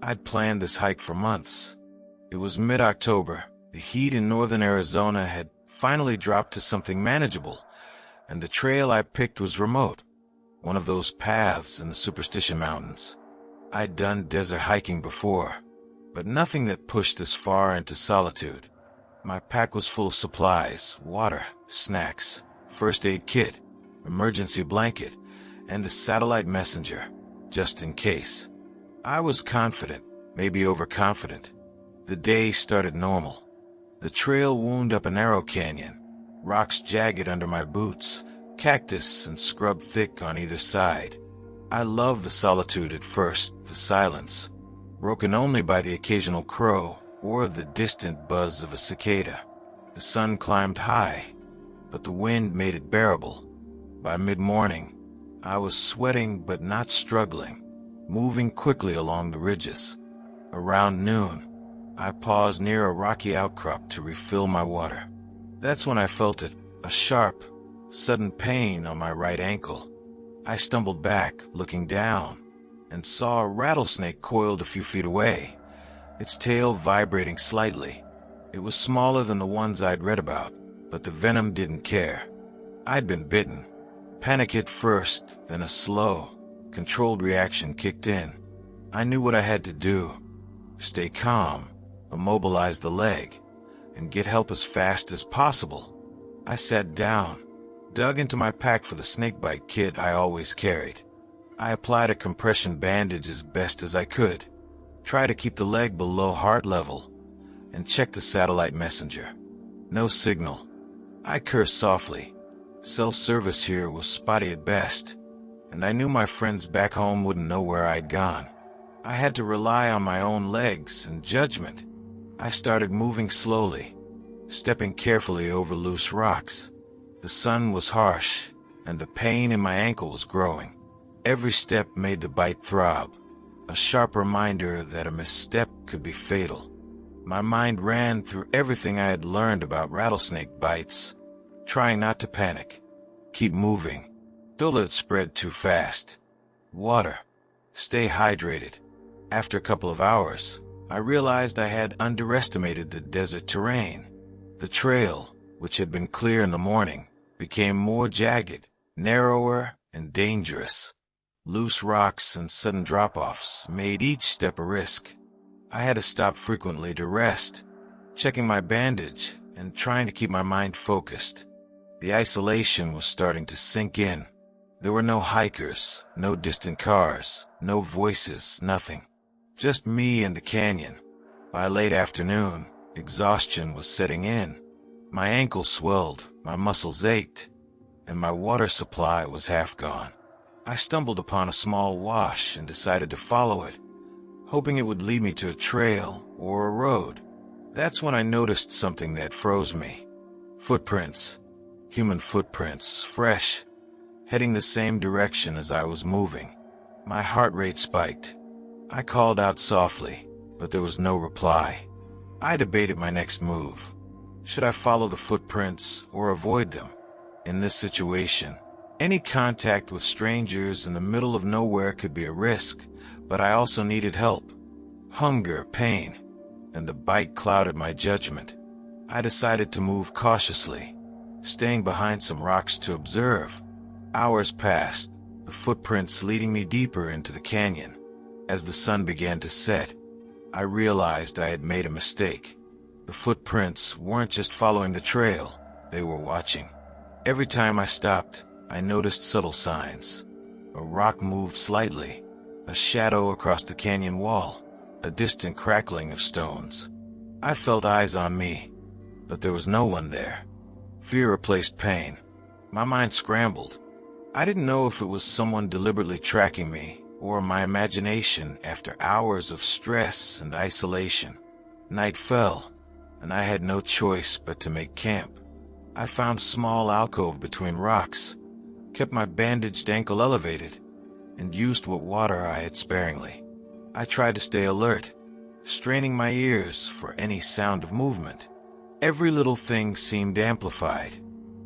I'd planned this hike for months. It was mid-October. The heat in northern Arizona had finally dropped to something manageable, and the trail I picked was remote, one of those paths in the Superstition Mountains. I'd done desert hiking before, but nothing that pushed this far into solitude. My pack was full of supplies: water, snacks, first aid kit, emergency blanket, and a satellite messenger, just in case. I was confident, maybe overconfident. The day started normal. The trail wound up a narrow canyon, rocks jagged under my boots, cactus and scrub thick on either side. I loved the solitude at first, the silence, broken only by the occasional crow or the distant buzz of a cicada. The sun climbed high, but the wind made it bearable. By mid-morning, I was sweating but not struggling, moving quickly along the ridges. Around noon, I paused near a rocky outcrop to refill my water. That's when I felt it, a sharp, sudden pain on my right ankle. I stumbled back, looking down, and saw a rattlesnake coiled a few feet away, its tail vibrating slightly. It was smaller than the ones I'd read about, but the venom didn't care. I'd been bitten. Panic hit first, then a slow, controlled reaction kicked in. I knew what I had to do: stay calm, immobilize the leg, and get help as fast as possible. I sat down, dug into my pack for the snakebite kit I always carried. I applied a compression bandage as best as I could, tried to keep the leg below heart level, and checked the satellite messenger. No signal. I cursed softly. Cell service here was spotty at best, and I knew my friends back home wouldn't know where I'd gone. I had to rely on my own legs and judgment. I started moving slowly, stepping carefully over loose rocks. The sun was harsh, and the pain in my ankle was growing. Every step made the bite throb, a sharp reminder that a misstep could be fatal. My mind ran through everything I had learned about rattlesnake bites, trying not to panic. Keep moving. Don't let it spread too fast. Water. Stay hydrated. After a couple of hours, I realized I had underestimated the desert terrain. The trail, which had been clear in the morning, became more jagged, narrower, and dangerous. Loose rocks and sudden drop-offs made each step a risk. I had to stop frequently to rest, checking my bandage and trying to keep my mind focused. The isolation was starting to sink in. There were no hikers, no distant cars, no voices, nothing. Just me and the canyon. By late afternoon, exhaustion was setting in. My ankle swelled, my muscles ached, and my water supply was half gone. I stumbled upon a small wash and decided to follow it, hoping it would lead me to a trail or a road. That's when I noticed something that froze me. Footprints. Human footprints, fresh, heading the same direction as I was moving. My heart rate spiked. I called out softly, but there was no reply. I debated my next move. Should I follow the footprints or avoid them? In this situation, any contact with strangers in the middle of nowhere could be a risk, but I also needed help. Hunger, pain, and the bite clouded my judgment. I decided to move cautiously, staying behind some rocks to observe. Hours passed, the footprints leading me deeper into the canyon. As the sun began to set, I realized I had made a mistake. The footprints weren't just following the trail, they were watching. Every time I stopped, I noticed subtle signs. A rock moved slightly, a shadow across the canyon wall, a distant crackling of stones. I felt eyes on me, but there was no one there. Fear replaced pain. My mind scrambled. I didn't know if it was someone deliberately tracking me or my imagination after hours of stress and isolation. Night fell, and I had no choice but to make camp. I found a small alcove between rocks, kept my bandaged ankle elevated, and used what water I had sparingly. I tried to stay alert, straining my ears for any sound of movement. Every little thing seemed amplified: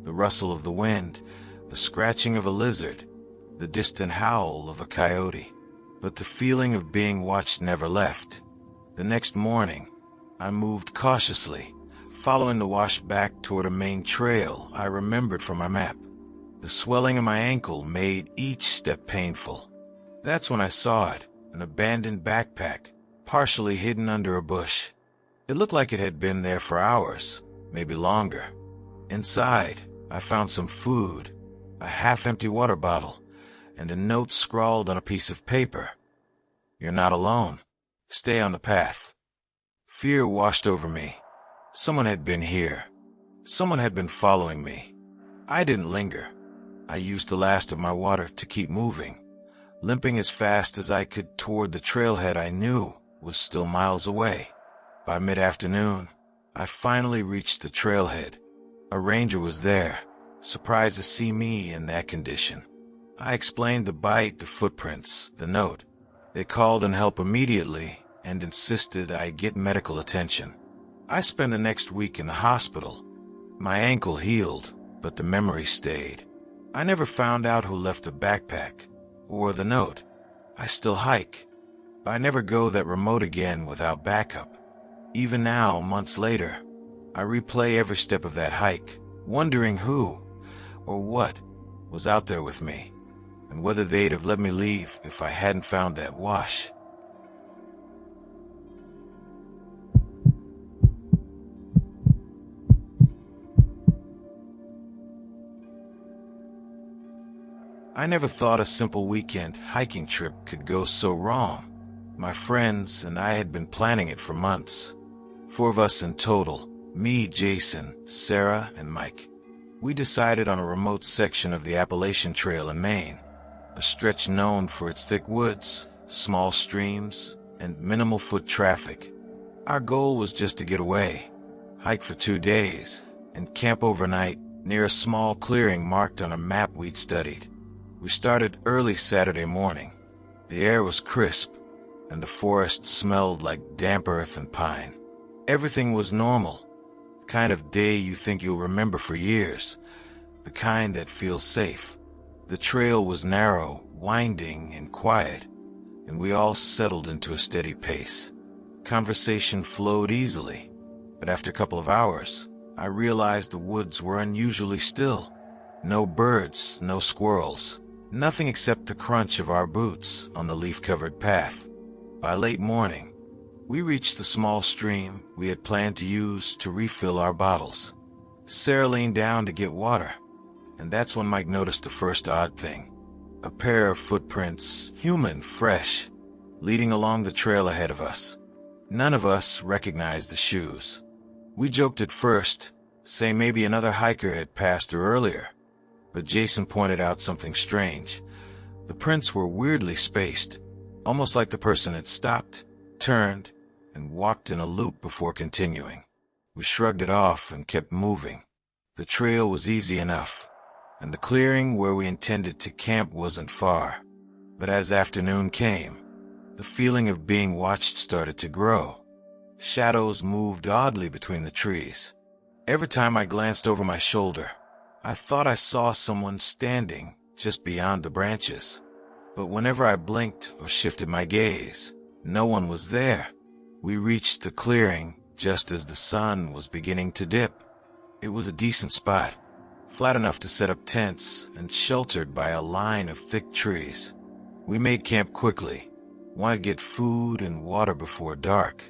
the rustle of the wind, the scratching of a lizard, the distant howl of a coyote. but the feeling of being watched never left. The next morning, I moved cautiously, following the wash back toward a main trail I remembered from my map. The swelling in my ankle made each step painful. That's when I saw it, an abandoned backpack, partially hidden under a bush. It looked like it had been there for hours, maybe longer. Inside, I found some food, a half-empty water bottle, and a note scrawled on a piece of paper. "You're not alone. Stay on the path." Fear washed over me. Someone had been here. Someone had been following me. I didn't linger. I used the last of my water to keep moving, limping as fast as I could toward the trailhead I knew was still miles away. By mid-afternoon, I finally reached the trailhead. A ranger was there, surprised to see me in that condition. I explained the bite, the footprints, the note. They called in help immediately and insisted I get medical attention. I spent the next week in the hospital. My ankle healed, but the memory stayed. I never found out who left the backpack or the note. I still hike, but I never go that remote again without backup. Even now, months later, I replay every step of that hike, wondering who or what was out there with me, and whether they'd have let me leave if I hadn't found that wash. I never thought a simple weekend hiking trip could go so wrong. My friends and I had been planning it for months. 4 of us in total, me, Jason, Sarah, and Mike. We decided on a remote section of the Appalachian Trail in Maine, a stretch known for its thick woods, small streams, and minimal foot traffic. Our goal was just to get away, hike for 2 days, and camp overnight near a small clearing marked on a map we'd studied. We started early Saturday morning. The air was crisp, and the forest smelled like damp earth and pine. Everything was normal, the kind of day you think you'll remember for years, the kind that feels safe. The trail was narrow, winding, and quiet, and we all settled into a steady pace. Conversation flowed easily, but after a couple of hours, I realized the woods were unusually still. No birds, no squirrels. Nothing except the crunch of our boots on the leaf-covered path. By late morning, we reached the small stream we had planned to use to refill our bottles. Sarah leaned down to get water, and that's when Mike noticed the first odd thing. A pair of footprints, human, fresh, leading along the trail ahead of us. None of us recognized the shoes. We joked at first, saying maybe another hiker had passed through earlier. But Jason pointed out something strange. The prints were weirdly spaced, almost like the person had stopped, turned, and walked in a loop before continuing. We shrugged it off and kept moving. The trail was easy enough, and the clearing where we intended to camp wasn't far. But as afternoon came, the feeling of being watched started to grow. Shadows moved oddly between the trees. Every time I glanced over my shoulder, I thought I saw someone standing just beyond the branches. But whenever I blinked or shifted my gaze, no one was there. We reached the clearing just as the sun was beginning to dip. It was a decent spot, flat enough to set up tents and sheltered by a line of thick trees. We made camp quickly, wanted to get food and water before dark.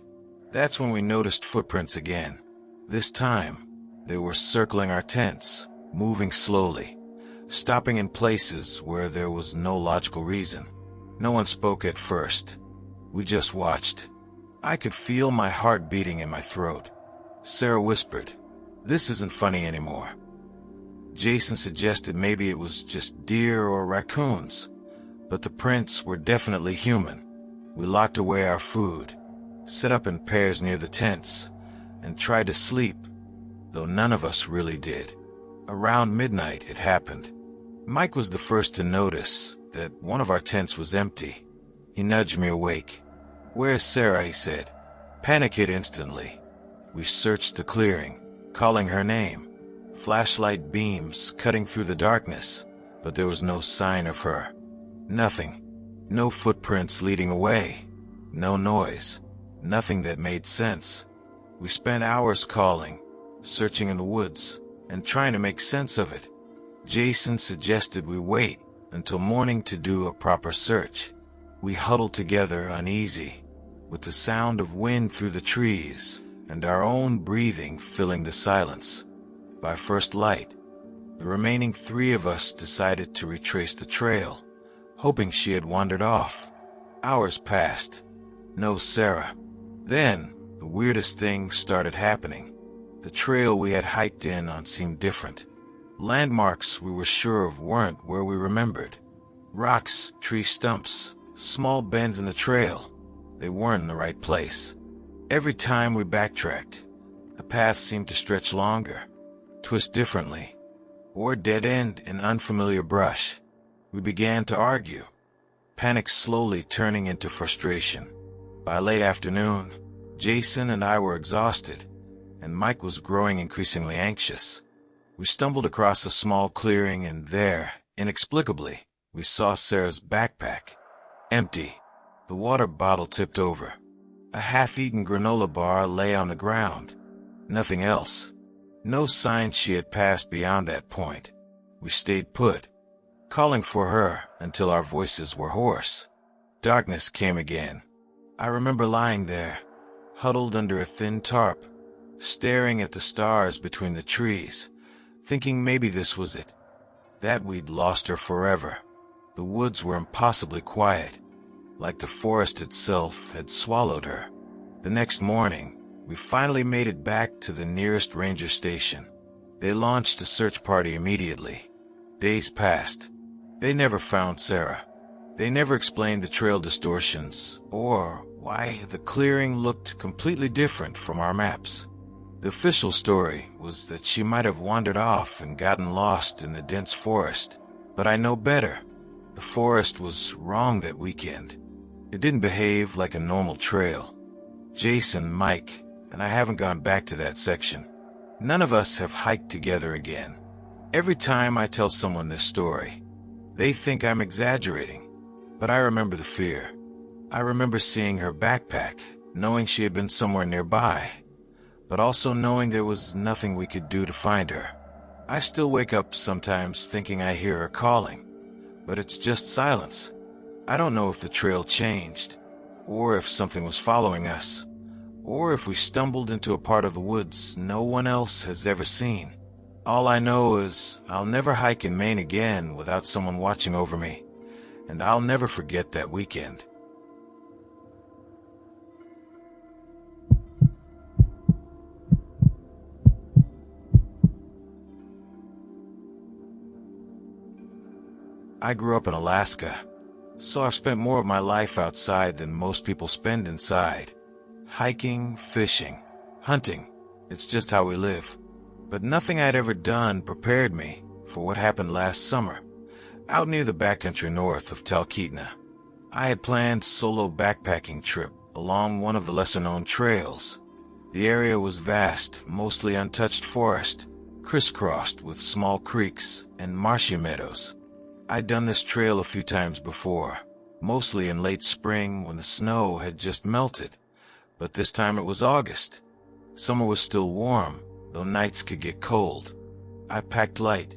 That's when we noticed footprints again. This time, they were circling our tents, moving slowly, stopping in places where there was no logical reason. No one spoke at first. We just watched. I could feel my heart beating in my throat. Sarah whispered, "This isn't funny anymore." Jason suggested maybe it was just deer or raccoons, but the prints were definitely human. We locked away our food, set up in pairs near the tents, and tried to sleep, though none of us really did. Around midnight, it happened. Mike was the first to notice that one of our tents was empty. He nudged me awake. "Where's Sarah?" he said. Panic hit instantly. We searched the clearing, calling her name, flashlight beams cutting through the darkness, but there was no sign of her. Nothing. No footprints leading away. No noise. Nothing that made sense. We spent hours calling, searching in the woods, and trying to make sense of it. Jason suggested we wait until morning to do a proper search. We huddled together uneasy, with the sound of wind through the trees and our own breathing filling the silence. By first light, the remaining three of us decided to retrace the trail, hoping she had wandered off. Hours passed. No Sarah. Then, the weirdest thing started happening. The trail we had hiked in on seemed different. Landmarks we were sure of weren't where we remembered. Rocks, tree stumps, small bends in the trail. They weren't in the right place. Every time we backtracked, the path seemed to stretch longer, twist differently, or dead end in unfamiliar brush. We began to argue, panic slowly turning into frustration. By late afternoon, Jason and I were exhausted, and Mike was growing increasingly anxious. We stumbled across a small clearing, and there, inexplicably, we saw Sarah's backpack. Empty. The water bottle tipped over. A half-eaten granola bar lay on the ground. Nothing else. No sign she had passed beyond that point. We stayed put, calling for her until our voices were hoarse. Darkness came again. I remember lying there, huddled under a thin tarp, staring at the stars between the trees, thinking maybe this was it, that we'd lost her forever. The woods were impossibly quiet, like the forest itself had swallowed her. The next morning, we finally made it back to the nearest ranger station. They launched a search party immediately. Days passed. They never found Sarah. They never explained the trail distortions, or why the clearing looked completely different from our maps. The official story was that she might have wandered off and gotten lost in the dense forest. But I know better. The forest was wrong that weekend. It didn't behave like a normal trail. Jason, Mike, and I haven't gone back to that section. None of us have hiked together again. Every time I tell someone this story, they think I'm exaggerating. But I remember the fear. I remember seeing her backpack, knowing she had been somewhere nearby, but also knowing there was nothing we could do to find her. I still wake up sometimes thinking I hear her calling, but it's just silence. I don't know if the trail changed, or if something was following us, or if we stumbled into a part of the woods no one else has ever seen. All I know is I'll never hike in Maine again without someone watching over me, and I'll never forget that weekend. I grew up in Alaska, so I've spent more of my life outside than most people spend inside. Hiking, fishing, hunting, it's just how we live. But nothing I'd ever done prepared me for what happened last summer, out near the backcountry north of Talkeetna. I had planned a solo backpacking trip along one of the lesser-known trails. The area was vast, mostly untouched forest, crisscrossed with small creeks and marshy meadows. I'd done this trail a few times before, mostly in late spring when the snow had just melted, but this time it was August. Summer was still warm, though nights could get cold. I packed light: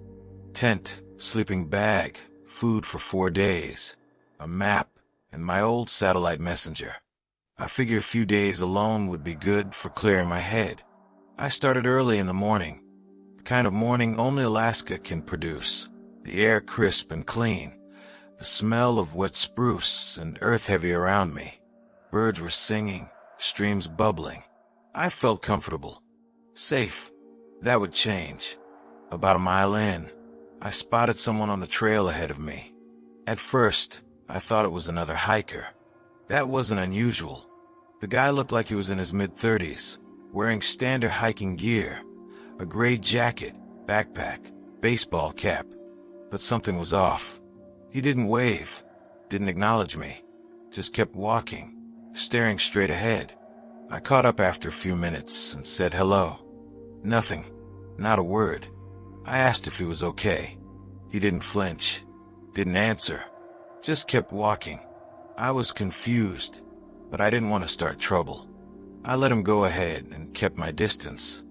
tent, sleeping bag, food for 4 days, a map, and my old satellite messenger. I figured a few days alone would be good for clearing my head. I started early in the morning, the kind of morning only Alaska can produce. The air crisp and clean, the smell of wet spruce and earth heavy around me. Birds were singing, streams bubbling. I felt comfortable, safe. That would change. About a mile in, I spotted someone on the trail ahead of me. At first, I thought it was another hiker. That wasn't unusual. The guy looked like he was in his mid-30s, wearing standard hiking gear, a gray jacket, backpack, baseball cap. But something was off. He didn't wave, didn't acknowledge me, just kept walking, staring straight ahead. I caught up after a few minutes and said hello. Nothing, not a word. I asked if he was okay. He didn't flinch, didn't answer, just kept walking. I was confused, but I didn't want to start trouble. I let him go ahead and kept my distance.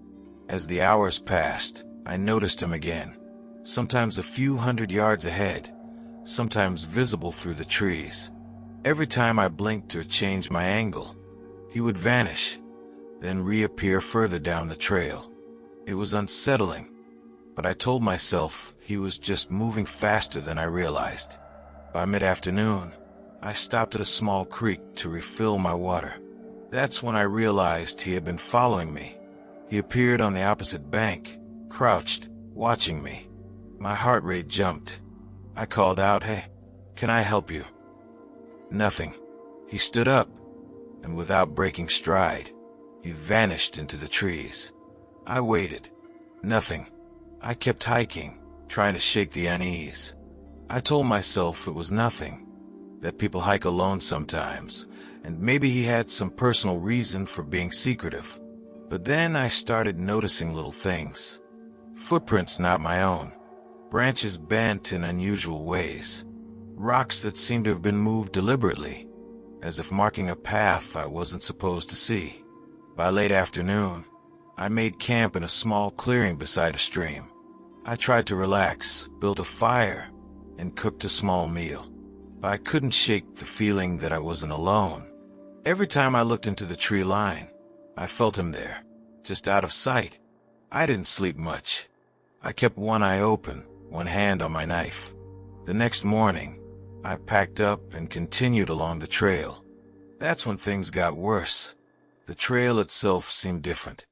As the hours passed, I noticed him again, sometimes a few hundred yards ahead, sometimes visible through the trees. Every time I blinked or changed my angle, he would vanish, then reappear further down the trail. It was unsettling, but I told myself he was just moving faster than I realized. By mid-afternoon, I stopped at a small creek to refill my water. That's when I realized he had been following me. He appeared on the opposite bank, crouched, watching me. My heart rate jumped. I called out, "Hey, can I help you?" Nothing. He stood up, and without breaking stride, he vanished into the trees. I waited. Nothing. I kept hiking, trying to shake the unease. I told myself it was nothing, that people hike alone sometimes, and maybe he had some personal reason for being secretive. But then I started noticing little things. Footprints not my own. Branches bent in unusual ways. Rocks that seemed to have been moved deliberately, as if marking a path I wasn't supposed to see. By late afternoon, I made camp in a small clearing beside a stream. I tried to relax, built a fire, and cooked a small meal. But I couldn't shake the feeling that I wasn't alone. Every time I looked into the tree line, I felt him there, just out of sight. I didn't sleep much. I kept one eye open, one hand on my knife. The next morning, I packed up and continued along the trail. That's when things got worse. The trail itself seemed different.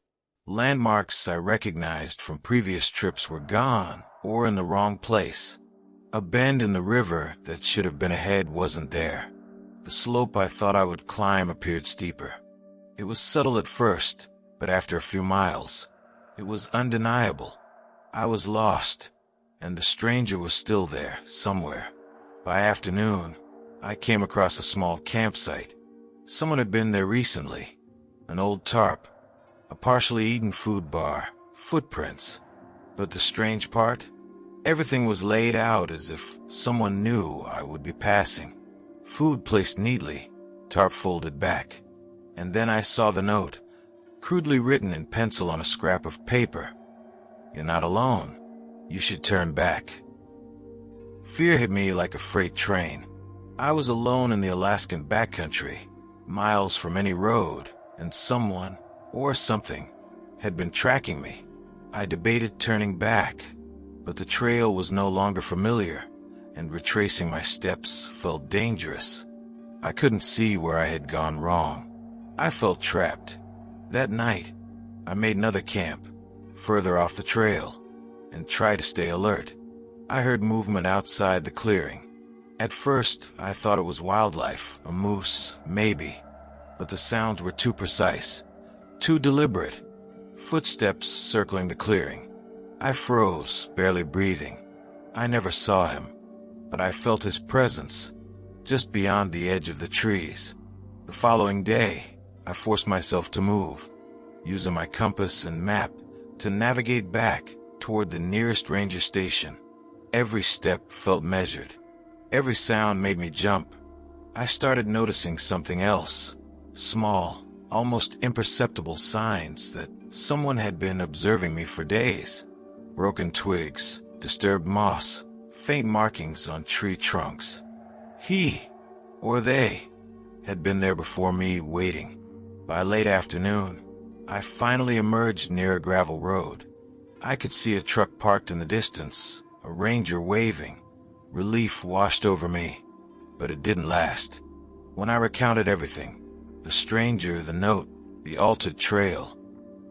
Landmarks I recognized from previous trips were gone or in the wrong place. A bend in the river that should have been ahead wasn't there. The slope I thought I would climb appeared steeper. It was subtle at first, but after a few miles, it was undeniable. I was lost, and the stranger was still there, somewhere. By afternoon, I came across a small campsite. Someone had been there recently. An old tarp, a partially eaten food bar, footprints. But the strange part? Everything was laid out as if someone knew I would be passing. Food placed neatly, tarp folded back. And then I saw the note, crudely written in pencil on a scrap of paper. "You're not alone. You should turn back." Fear hit me like a freight train. I was alone in the Alaskan backcountry, miles from any road, and someone, or something, had been tracking me. I debated turning back, but the trail was no longer familiar, and retracing my steps felt dangerous. I couldn't see where I had gone wrong. I felt trapped. That night, I made another camp, further off the trail, and tried to stay alert. I heard movement outside the clearing. At first, I thought it was wildlife, a moose, maybe, but the sounds were too precise, too deliberate. Footsteps circling the clearing. I froze, barely breathing. I never saw him, but I felt his presence, just beyond the edge of the trees. The following day, I forced myself to move, using my compass and map to navigate back toward the nearest ranger station. Every step felt measured. Every sound made me jump. I started noticing something else. Small, almost imperceptible signs that someone had been observing me for days. Broken twigs, disturbed moss, faint markings on tree trunks. He, or they, had been there before me, waiting. By late afternoon, I finally emerged near a gravel road. I could see a truck parked in the distance, a ranger waving. Relief washed over me, but it didn't last. When I recounted everything, the stranger, the note, the altered trail,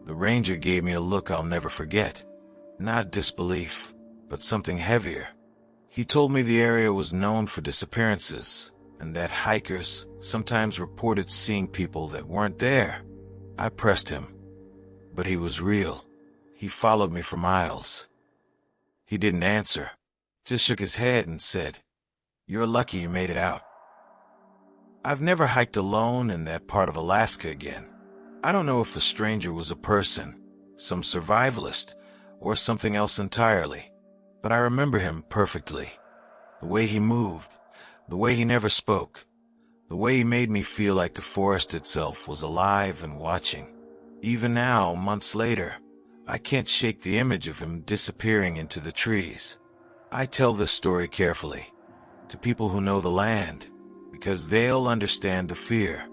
the ranger gave me a look I'll never forget. Not disbelief, but something heavier. He told me the area was known for disappearances, and that hikers sometimes reported seeing people that weren't there. I pressed him, but he was real. He followed me for miles. He didn't answer, just shook his head and said, "You're lucky you made it out." I've never hiked alone in that part of Alaska again. I don't know if the stranger was a person, some survivalist, or something else entirely, but I remember him perfectly. The way he moved, the way he never spoke, The way he made me feel like the forest itself was alive and watching. Even now, months later, I can't shake the image of him disappearing into the trees. I tell this story carefully, to people who know the land, because they'll understand the fear,